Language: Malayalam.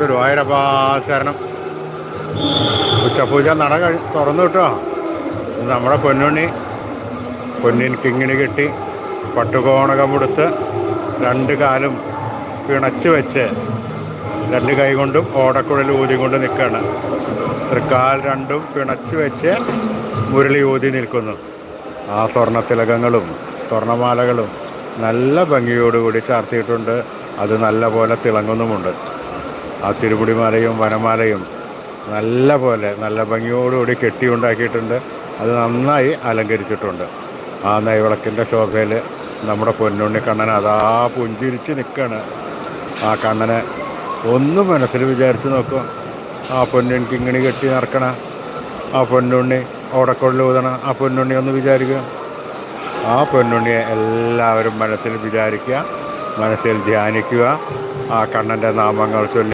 ഗുരുവായൂരപ്പാശരണം. ഉച്ചപൂജ നട തുറന്നു കിട്ടുമോ? നമ്മുടെ പൊന്നുണ്ണി പൊന്നിൻ കിങ്ങിണി കെട്ടി പട്ടുകോണകമുടുത്ത് രണ്ട് കാലും പിണച്ച് വെച്ച് രണ്ട് കൈ കൊണ്ടും ഓടക്കുഴൽ ഊതി കൊണ്ട് നിൽക്കുകയാണ്. തൃക്കാൽ രണ്ടും പിണച്ച് വെച്ച് മുരളി ഊതി നിൽക്കുന്നു. ആ സ്വർണ്ണത്തിലകങ്ങളും സ്വർണ്ണമാലകളും നല്ല ഭംഗിയോടുകൂടി ചാർത്തിയിട്ടുണ്ട്. അത് നല്ല പോലെ തിളങ്ങുന്നുമുണ്ട്. ആ തിരുമുടിമാലയും വനമാലയും നല്ല ഭംഗിയോടുകൂടി കെട്ടിയുണ്ടാക്കിയിട്ടുണ്ട്. അത് നന്നായി അലങ്കരിച്ചിട്ടുണ്ട്. ആ നെയ്വിളക്കിൻ്റെ ശോഭയിൽ നമ്മുടെ പൊന്നുണ്ണി കണ്ണൻ അതാ പുഞ്ചിരിച്ച് നിൽക്കുകയാണ്. ആ കണ്ണനെ ഒന്ന് മനസ്സിൽ വിചാരിച്ച് നോക്കുക. ആ പൊന്നിൻ കിങ്ങിണി കെട്ടി നടക്കണ ആ പൊന്നുണ്ണി, ഓടക്കൊള്ളൂതണ ആ പൊന്നുണ്ണി ഒന്ന് വിചാരിക്കുക. ആ പൊന്നുണ്ണിയെ എല്ലാവരും മനസ്സിൽ വിചാരിക്കുക, മനസ്സിൽ ധ്യാനിക്കുക. ആ കണ്ണൻ്റെ നാമങ്ങൾ ചൊല്ലി